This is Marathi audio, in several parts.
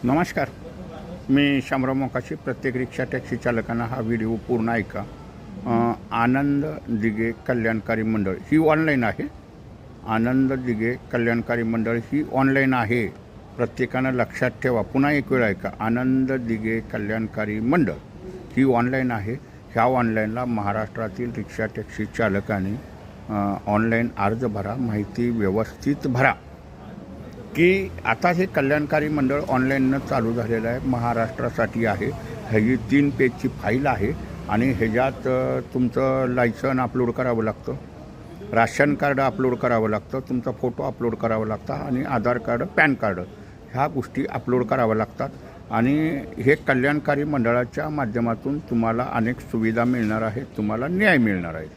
नमस्कार. मी शामराव मोकाशी. प्रत्येक रिक्षा टॅक्सी चालकांना हा व्हिडिओ पूर्ण ऐका. आनंद दिघे कल्याणकारी मंडळ ही ऑनलाईन आहे. आनंद दिघे कल्याणकारी मंडळ ही ऑनलाईन आहे. प्रत्येकानं लक्षात ठेवा. पुन्हा एक वेळ ऐका. आनंद दिघे कल्याणकारी मंडळ ही ऑनलाईन आहे. ह्या ऑनलाईनला महाराष्ट्रातील रिक्षा टॅक्सी चालकांनी ऑनलाईन अर्ज भरा, माहिती व्यवस्थित भरा. की आता हे कल्याणकारी मंडळ ऑनलाईननं चालू झालेलं आहे. महाराष्ट्रासाठी आहे. ह्याची 3 पेजची फाईल आहे आणि ह्याच्यात तुमचं लायसन अपलोड करावं लागतं, राशन कार्ड अपलोड करावं लागतं, तुमचा फोटो अपलोड करावा लागतं आणि आधार कार्ड, पॅन कार्ड ह्या गोष्टी अपलोड कराव्या लागतात. आणि हे कल्याणकारी मंडळाच्या माध्यमातून तुम्हाला अनेक सुविधा मिळणार आहेत, तुम्हाला न्याय मिळणार आहे.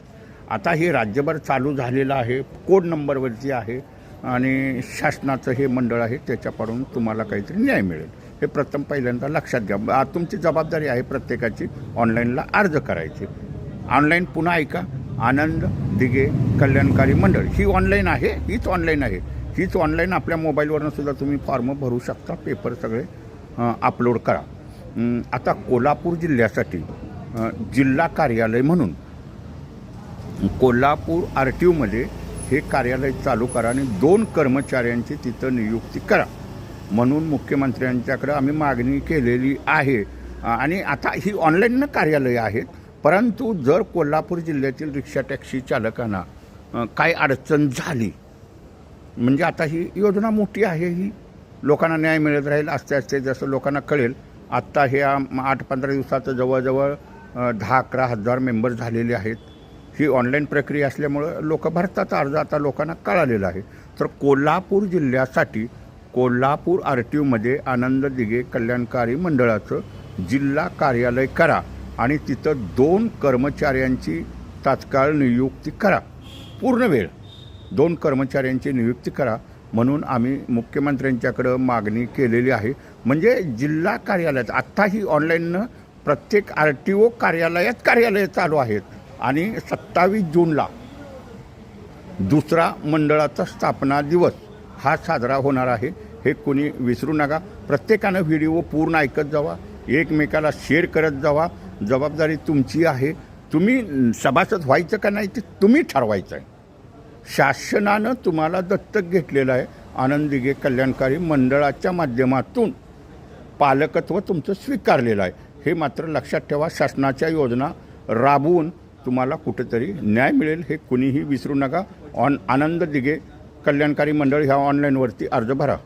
आता हे राज्यभर चालू झालेलं आहे. कोड नंबरवरती आहे आणि शासनाचं हे मंडळ आहे. त्याच्याकडून तुम्हाला काहीतरी न्याय मिळेल. हे प्रथम पहिल्यांदा लक्षात घ्या. तुमची जबाबदारी आहे प्रत्येकाची ऑनलाईनला अर्ज करायची. ऑनलाईन पुन्हा ऐका. आनंद दिघे कल्याणकारी मंडळ ही ऑनलाईन आहे. हीच ऑनलाईन आहे. हीच ऑनलाईन आपल्या मोबाईलवरनं सुद्धा तुम्ही फॉर्म भरू शकता. पेपर सगळे अपलोड करा. आता कोल्हापूर जिल्ह्यासाठी जिल्हा कार्यालय म्हणून कोल्हापूर RTOमध्ये हे कार्यालय चालू करा आणि 2 कर्मचाऱ्यांची तिथं नियुक्ती करा म्हणून मुख्यमंत्र्यांच्याकडे आम्ही मागणी केलेली आहे. आणि आता ही ऑनलाईन कार्यालय आहेत. परंतु जर कोल्हापूर जिल्ह्यातील रिक्षा टॅक्सी चालकांना काय अडचण झाली, म्हणजे आता ही योजना मोठी आहे, ही लोकांना न्याय मिळत राहील आस्ते आस्ते जसं लोकांना कळेल. आत्ता हे 8-15 दिवसात जवळजवळ 10-11 हजार मेंबर झालेले आहेत. ही ऑनलाईन प्रक्रिया असल्यामुळं लोक भरतात अर्ज. आता लोकांना कळालेलं आहे. तर कोल्हापूर जिल्ह्यासाठी कोल्हापूर RTOमध्ये आनंद दिघे कल्याणकारी मंडळाचं जिल्हा कार्यालय करा आणि तिथं 2 कर्मचाऱ्यांची तात्काळ नियुक्ती करा. पूर्ण वेळ 2 कर्मचाऱ्यांची नियुक्ती करा म्हणून आम्ही मुख्यमंत्र्यांच्याकडं मागणी केलेली आहे. म्हणजे जिल्हा कार्यालयात आत्ता ही ऑनलाईननं प्रत्येक RTO कार्यालय चालू आहेत. आणि 27 जूनला दुसरा मंडळाचा स्थापना दिवस हा साजरा होणार आहे. हे कोणी विसरू नका. प्रत्येकानं व्हिडिओ पूर्ण ऐकत जावा, एकमेकाला शेअर करत जावा. जबाबदारी तुमची आहे. तुम्ही सभासद व्हायचं का नाही ते तुम्ही ठरवायचं आहे. शासनानं तुम्हाला दत्तक घेतलेलं आहे. आनंद दिघे कल्याणकारी मंडळाच्या माध्यमातून पालकत्व तुमचं स्वीकारलेलं आहे. हे मात्र लक्षात ठेवा. शासनाच्या योजना राबवून तुम्हाला कुठेतरी न्याय मिळेल हे कुणीही विसरू नका. आनंद दिघे कल्याणकारी मंडळ ह्या ऑनलाईनवरती अर्ज भरा.